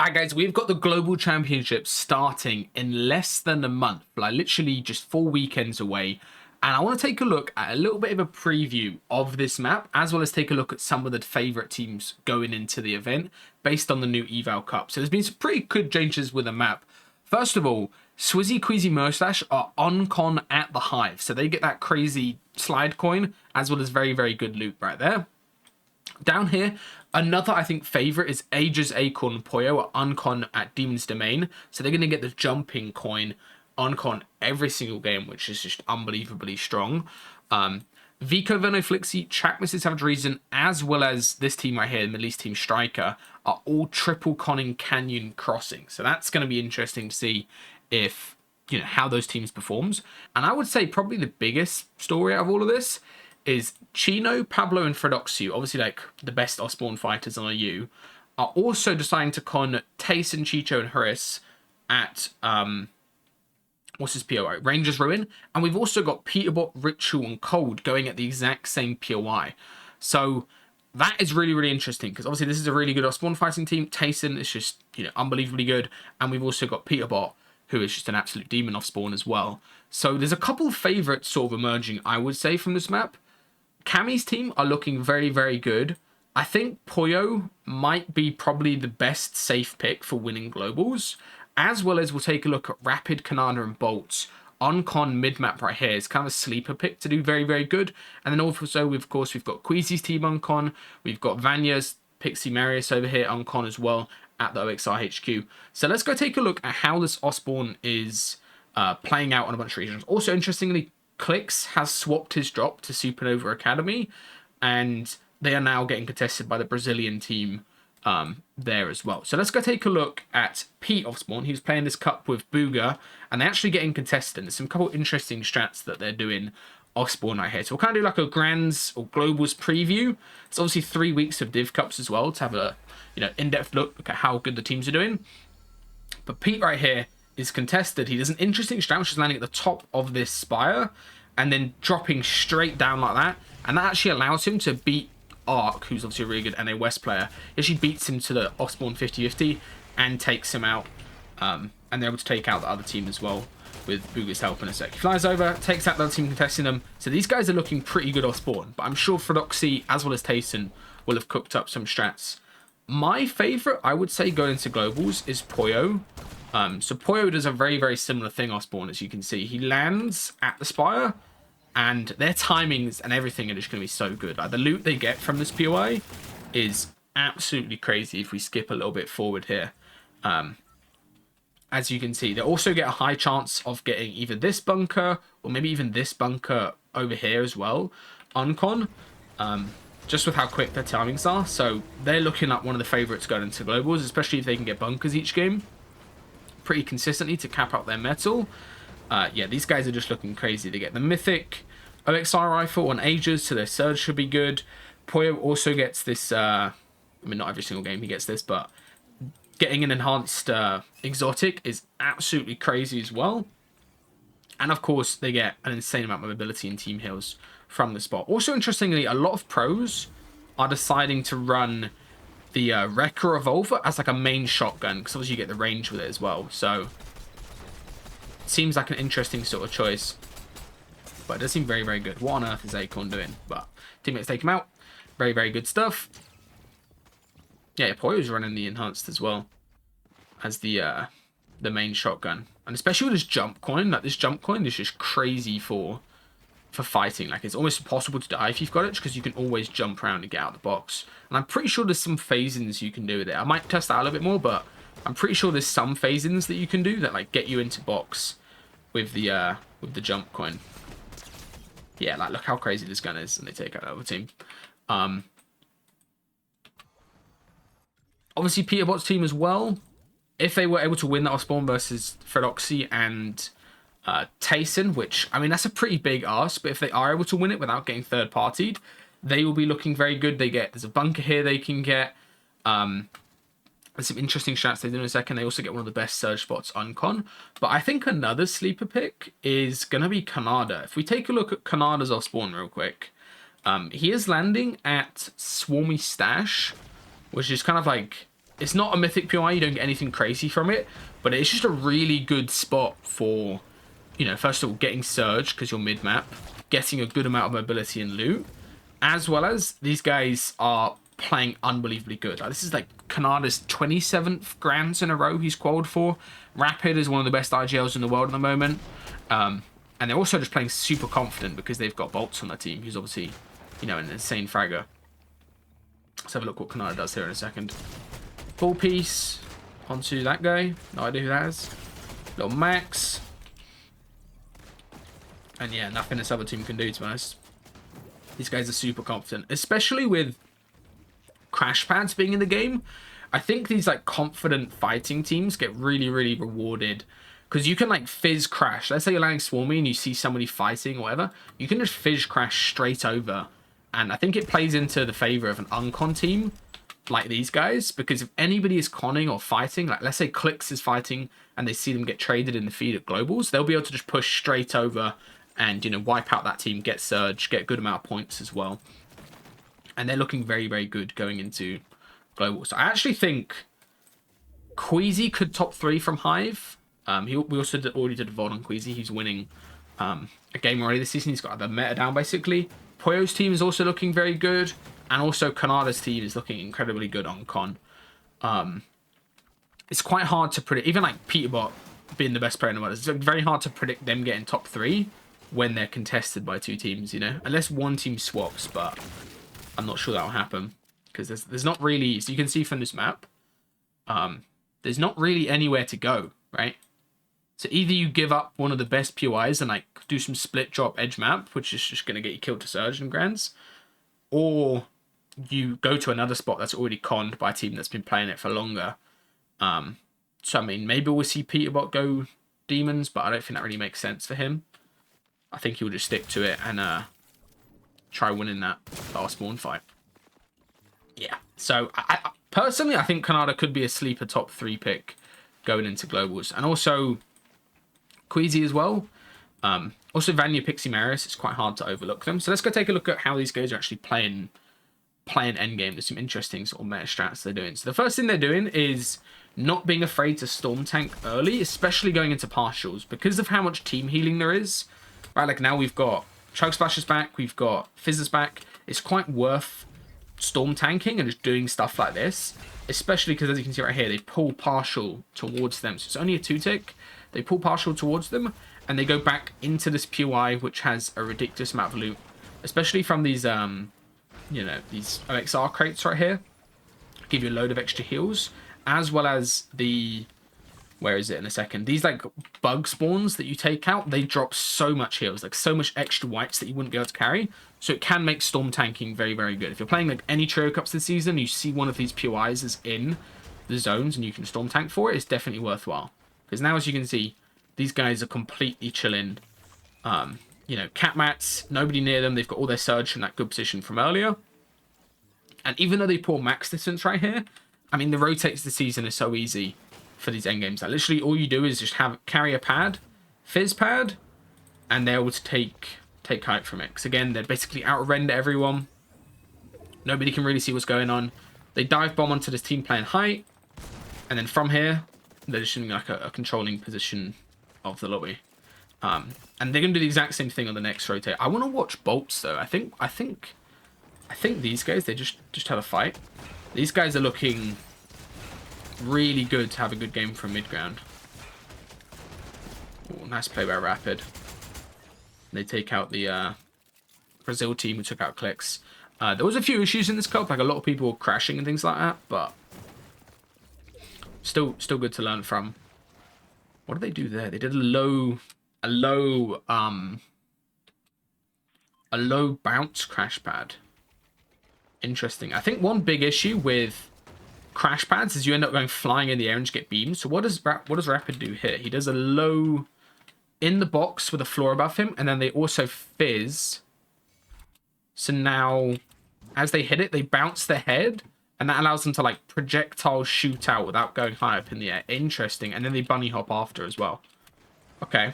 Alright guys, we've got the Global Championship starting in less than a month, like literally just 4 weekends away. And I want to take a look at a little bit of a preview of this map, as well as take a look at some of the favourite teams going into the event based on the new Eval Cup. So there's been some pretty good changes with the map. First of all, Swizzy, Queasy, Mustache are on con at the Hive, so they get that crazy slide coin, as well as very, very good loot right there. Down here, another, I think, favourite is Aegis, Acorn, and Poyo are uncon at Demon's Domain. So they're going to get the jumping coin uncon every single game, which is just unbelievably strong. Vico, Verno, Flixie, Chakmas, Savage Reason, as well as this team right here, the Middle East Team Striker, are all triple conning Canyon Crossing. So that's going to be interesting to see if, you know, how those teams performs. And I would say probably the biggest story out of all of this is Chino, Pablo, and Fredoxu, obviously like the best Osborne fighters on EU, are also deciding to con Tayson, Chicho, and Harris at what's his POI? Rangers Ruin. And we've also got Peterbot, Ritual, and Cold going at the exact same POI. So that is really, really interesting because obviously this is a really good Osborne fighting team. Tayson is just, you know, unbelievably good. And we've also got Peterbot, who is just an absolute demon off spawn as well. So there's a couple of favourites sort of emerging, I would say, from this map. Cammy's team are looking very, very good. I think Poyo might be probably the best safe pick for winning globals, as well as we'll take a look at Rapid, Kanada, and Bolts. Uncon mid-map right here is kind of a sleeper pick to do very, very good. And then also, of course, we've got Queasy's team Uncon. We've got Vanya's Pixie Marius over here Uncon as well at the OXR HQ. So let's go take a look at how this Osborne is playing out on a bunch of regions. Also, interestingly, Clix has swapped his drop to Supernova Academy, and they are now getting contested by the Brazilian team there as well. So let's go take a look at Pete Offspawn. He was playing this cup with Booga, and they're actually getting contested. There's some couple interesting strats that they're doing Offspawn right here. So we'll kind of do like a Grands or Globals preview. It's obviously 3 weeks of Div Cups as well to have a, you know, in-depth look at how good the teams are doing. But Pete right here is contested. He does an interesting strat, which is landing at the top of this spire and then dropping straight down like that. And that actually allows him to beat Ark, who's obviously a really good NA West player. He actually beats him to the Osborne 50-50 and takes him out. And they're able to take out the other team as well with Booga's help in a sec. He flies over, takes out the other team contesting them. So these guys are looking pretty good Osborne. But I'm sure Fredoxy, as well as Tayson, will have cooked up some strats. My favourite, I would say, going into globals is Poyo. So Poyo does a very, very similar thing, Osborne, as you can see. He lands at the spire, and their timings and everything are just going to be so good. Like, the loot they get from this POI is absolutely crazy if we skip a little bit forward here. As you can see, they also get a high chance of getting either this bunker or maybe even this bunker over here as well, Uncon. Just with how quick their timings are. So they're looking at one of the favourites going into globals, especially if they can get bunkers each game pretty consistently to cap out their metal. Yeah, these guys are just looking crazy. They get the Mythic OXR rifle on Aegis, so their surge should be good. Poyo also gets this, I mean, not every single game he gets this, but getting an enhanced exotic is absolutely crazy as well. And of course, they get an insane amount of mobility and team heals from the spot. Also, interestingly, a lot of pros are deciding to run the Wrecker Revolver as like a main shotgun, because obviously you get the range with it as well. So it seems like an interesting sort of choice. But it does seem very, very good. What on earth is Acorn doing? But teammates take him out. Very, very good stuff. Yeah, Poyo's running the enhanced as well as the main shotgun. And especially with this jump coin, like this jump coin is just crazy for fighting. Like, it's almost impossible to die if you've got it, because you can always jump around and get out of the box. And I'm pretty sure there's some phase-ins you can do with it. I might test that out a little bit more, but I'm pretty sure there's some phase-ins that you can do that like get you into box with the jump coin. Yeah, like look how crazy this gun is, and they take out the other team. Obviously, Peterbot's team as well. If they were able to win that Osborne versus Fredoxy and Tayson, which, I mean, that's a pretty big ask, but if they are able to win it without getting third-partied, they will be looking very good. There's a bunker here they can get. There's some interesting shots they do in a second. They also get one of the best surge spots Uncon. But I think another sleeper pick is going to be Kanada. If we take a look at Kanada's Osborne real quick, he is landing at Swarmy Stash, which is kind of like It's not a mythic POI, you don't get anything crazy from it, but it's just a really good spot for, you know, first of all, getting Surge, because you're mid-map, getting a good amount of mobility and loot, as well as these guys are playing unbelievably good. Like, this is like Kanada's 27th Grands in a row he's qualified for. Rapid is one of the best IGLs in the world at the moment. And they're also just playing super confident because they've got Bolts on their team, who's obviously, you know, an insane fragger. Let's have a look what Kanada does here in a second. Full piece onto that guy. No idea who that is. Little Max. And yeah, nothing this other team can do, to be honest. These guys are super confident, especially with crash pads being in the game. I think these like confident fighting teams get really, really rewarded because you can like fizz crash. Let's say you're landing swarmy and you see somebody fighting or whatever. You can just fizz crash straight over. And I think it plays into the favor of an uncon team like these guys, because if anybody is conning or fighting, like let's say Clicks is fighting and they see them get traded in the feed at globals, they'll be able to just push straight over and, you know, wipe out that team, get Surge, get a good amount of points as well. And they're looking very, very good going into global. So I actually think Queasy could top 3 from Hive. We also already did a VOD on Queasy. He's winning a game already this season. He's got the meta down basically. Poyo's team is also looking very good. And also Kanada's team is looking incredibly good on con. It's quite hard to predict, even like Peterbot being the best player in the world, it's very hard to predict them getting top 3 when they're contested by 2 teams, you know? Unless one team swaps, but I'm not sure that'll happen. Because there's not really, so you can see from this map, there's not really anywhere to go, right? So either you give up one of the best POIs and like do some split drop edge map, which is just going to get you killed to Surge and Grands, or you go to another spot that's already conned by a team that's been playing it for longer. So I mean, maybe we'll see Peterbot go Demons, but I don't think that really makes sense for him. I think he'll just stick to it and try winning that last spawn fight. Yeah, so I personally, I think Kanada could be a sleeper top 3 pick going into globals. And also Queasy as well. Also Vanya, Pixie, Maris, it's quite hard to overlook them. So let's go take a look at how these guys are actually playing Endgame. There's some interesting sort of meta strats they're doing. So the first thing they're doing is not being afraid to storm tank early, especially going into partials, because of how much team healing there is. Right, like now we've got Chug Splashes back, we've got Fizzers back. It's quite worth storm tanking and just doing stuff like this, especially because as you can see right here, they pull partial towards them. So it's only a 2-tick. They pull partial towards them and they go back into this POI, which has a ridiculous amount of loot, especially from these you know, these OXR crates right here. Give you a load of extra heals, as well as the, where is it in a second, these like bug spawns that you take out, they drop so much heals, like so much extra whites that you wouldn't be able to carry. So it can make storm tanking very, very good. If you're playing like any trio cups this season, you see one of these POIs is in the zones and you can storm tank for it, it's definitely worthwhile. Because now, as you can see, these guys are completely chilling. You know, cat mats, nobody near them. They've got all their Surge from that good position from earlier. And even though they pull max distance right here, I mean, the rotates this season is so easy for these endgames. Like, literally all you do is just carry a pad, fizz pad, and they're able to take height from it. Because again, they're basically out-render everyone. Nobody can really see what's going on. They dive bomb onto this team playing height. And then from here, they're just in like a controlling position of the lobby. And they're going to do the exact same thing on the next rotate. I want to watch Bolts, though. I think these guys, they just have a fight. These guys are looking really good to have a good game from mid-ground. Oh, nice play by Rapid. They take out the Brazil team who took out Clicks. There was a few issues in this cup, like a lot of people crashing and things like that, but still good to learn from. What did they do there? They did a low bounce crash pad. Interesting. I think one big issue with crash pads is you end up going flying in the air and just get beamed. So what does Rapid do here? He does a low in the box with a floor above him, and then they also fizz. So now, as they hit it, they bounce their head, and that allows them to like projectile shoot out without going high up in the air. Interesting. And then they bunny hop after as well. Okay.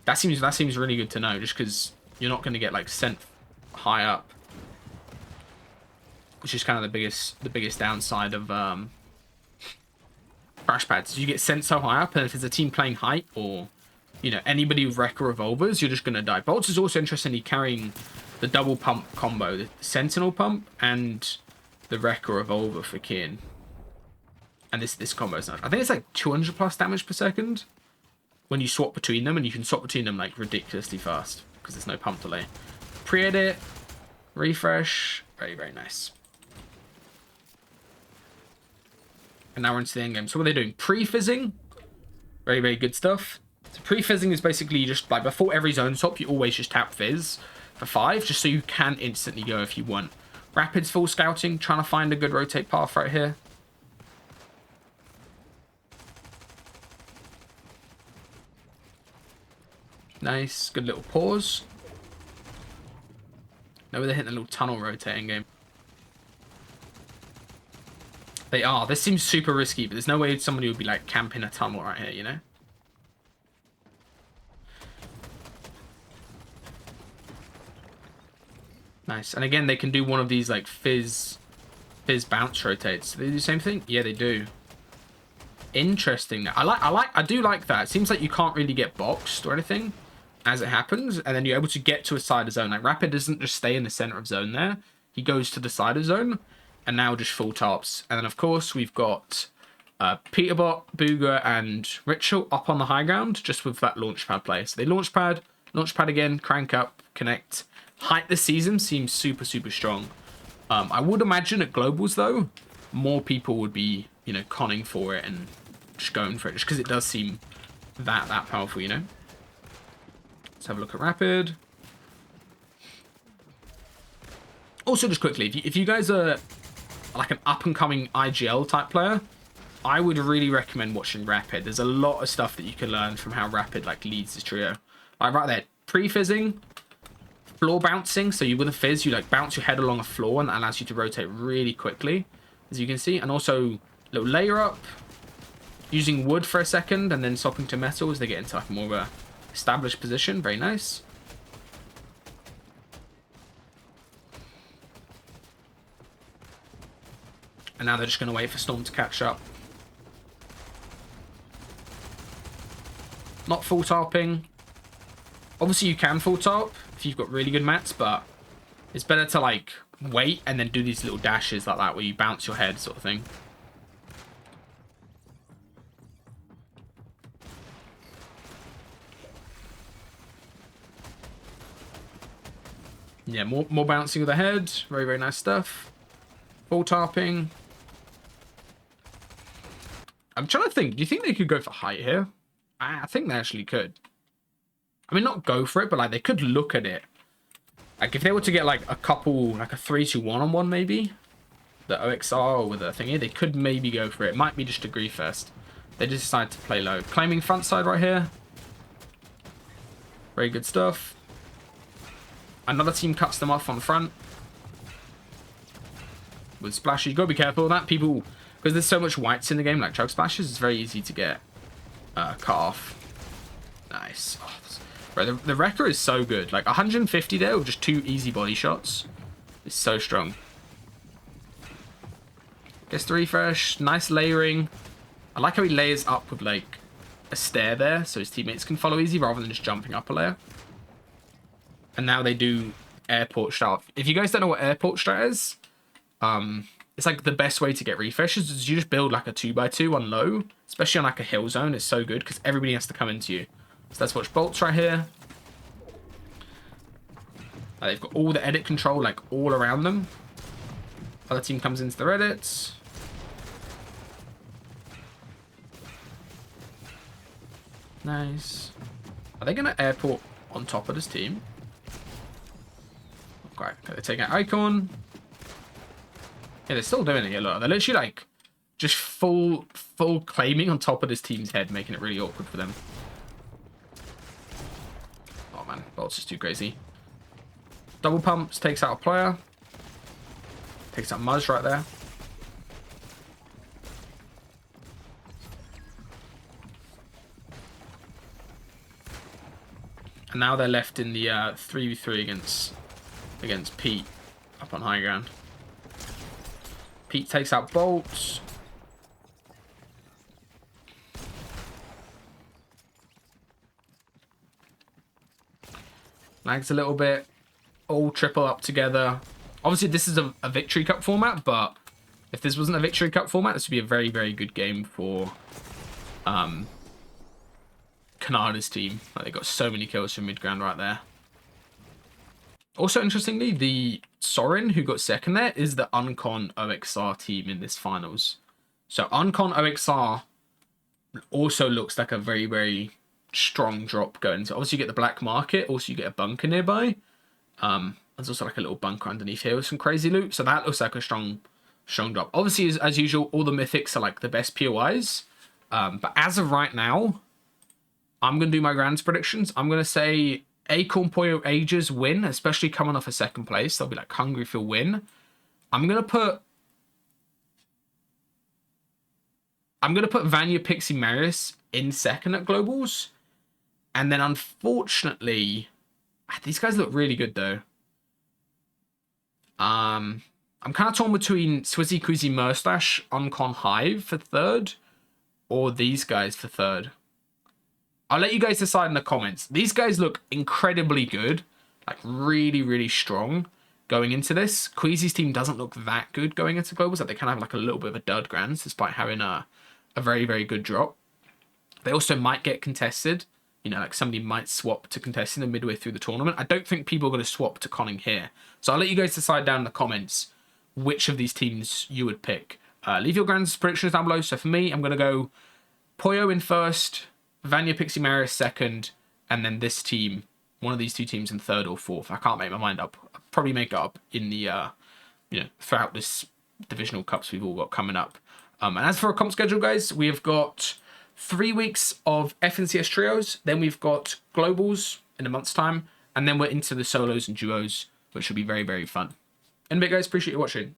That seems really good to know, just because you're not going to get like sent high up. which is kind of the biggest downside of crash pads. You get sent so high up, and if there's a team playing height or, you know, anybody with Wrecker revolvers, you're just going to die. Bolts is also interestingly carrying the double pump combo, the Sentinel pump and the Wrecker revolver for Kian. And this combo is nice. I think it's like 200 plus damage per second when you swap between them, and you can swap between them like ridiculously fast because there's no pump delay. Pre-edit, refresh, very, very nice. And now we're into the end game. So what are they doing? Pre-fizzing, very, very good stuff. So pre-fizzing is basically just like before every zone swap, you always just tap fizz for 5, just so you can instantly go if you want. Rapid's full scouting, trying to find a good rotate path right here. Nice, good little pause. No, they're hitting a little tunnel rotating game. They are. This seems super risky, but there's no way somebody would be like camping a tunnel right here, you know? Nice. And again, they can do one of these like fizz bounce rotates. Do they do the same thing? Yeah, they do. Interesting. I do like that. It seems like you can't really get boxed or anything as it happens, and then you're able to get to a side of zone. Like Rapid doesn't just stay in the center of zone there. He goes to the side of zone, and now just full tarps. And then of course we've got Peterbot, Booger, and Ritual up on the high ground just with that launchpad play. So they launchpad again, crank up, connect. Height this season seems super, super strong. I would imagine at Globals though, more people would be, you know, conning for it and just going for it, just because it does seem that powerful, you know. Let's have a look at Rapid. Also, just quickly, if you guys are like an up-and-coming IGL type player, I would really recommend watching Rapid. There's a lot of stuff that you can learn from how Rapid like leads this trio. Like right there, pre-fizzing, floor bouncing. So you with a fizz, you like bounce your head along a floor, and that allows you to rotate really quickly, as you can see. And also little layer up, using wood for a second, and then swapping to metal as they get into like more of a established position. Very nice. And now they're just going to wait for Storm to catch up. Not full tarping. Obviously you can full tarp if you've got really good mats, but it's better to like wait and then do these little dashes like that where you bounce your head sort of thing. Yeah, more bouncing of the head. Very, very nice stuff. Full tarping. I'm trying to think. Do you think they could go for height here? I think they actually could. I mean, not go for it, but like they could look at it. Like if they were to get like a couple, like a 3-2 1-on-1 maybe, the OXR with a thingy, they could maybe go for it. It might be just a grief fest. They just decided to play low. Claiming front side right here. Very good stuff. Another team cuts them off on the front. With splashes, you gotta be careful of that. People, because there's so much whites in the game, like chug splashes, it's very easy to get cut off. Nice. Oh, bro, the Wrecker is so good. Like 150 there with just 2 easy body shots. It's so strong. Gets the refresh. Nice layering. I like how he layers up with like a stair there, so his teammates can follow easy rather than just jumping up a layer. And now they do airport strat. If you guys don't know what airport strat is, it's like the best way to get refreshes is you just build like a 2x2 on low, especially on like a hill zone. It's so good because everybody has to come into you. So let's watch bolts right here. They've got all the edit control like all around them. Other team comes into the edits. Nice. Are they going to airport on top of this team? Okay, they're taking out Icon. Yeah, they're still doing it here. Look, they're literally like just full claiming on top of this team's head, making it really awkward for them. Oh man, bolts is too crazy. Double pumps, takes out a player. Takes out Muzz right there. And now they're left in the 3v3 against Pete up on high ground. Pete takes out Bolts. Lags a little bit. All triple up together. Obviously, this is a Victory Cup format, but if this wasn't a Victory Cup format, this would be a very, very good game for Canada's team. Like, they got so many kills from mid-ground right there. Also, interestingly, the Sorin, who got second there, is the Uncon OXR team in this finals. So, Uncon OXR also looks like a very, very strong drop going. So, obviously, you get the black market. Also, you get a bunker nearby. There's also like a little bunker underneath here with some crazy loot. So, that looks like a strong drop. Obviously, as usual, all the mythics are like the best POIs. But as of right now, I'm going to do my Grands predictions. I'm going to say Acorn Poyo Ages win, especially coming off a second place. They'll be like hungry for win. I'm going to put Vanya Pixie Marius in second at Globals. And then unfortunately, these guys look really good though. I'm kind of torn between Swizzy Quizzy Murstache, Uncon Hive for third, or these guys for third. I'll let you guys decide in the comments. These guys look incredibly good, like really, really strong going into this. Queasy's team doesn't look that good going into Globals. Like they kind of have like a little bit of a dud Grands despite having a very, very good drop. They also might get contested. You know, like somebody might swap to contesting them midway through the tournament. I don't think people are going to swap to conning here. So I'll let you guys decide down in the comments which of these teams you would pick. Leave your Grands predictions down below. So for me, I'm going to go Poyo in first, Vanya Pixie Marius second, and then this team, one of these two teams in third or fourth. I can't make my mind up. I'll probably make it up in the, you know, throughout this divisional cups we've all got coming up. And as for a comp schedule, guys, we have got 3 weeks of FNCS trios. Then we've got globals in a month's time. And then we're into the solos and duos, which should be very, very fun. And a bit, guys, appreciate you watching.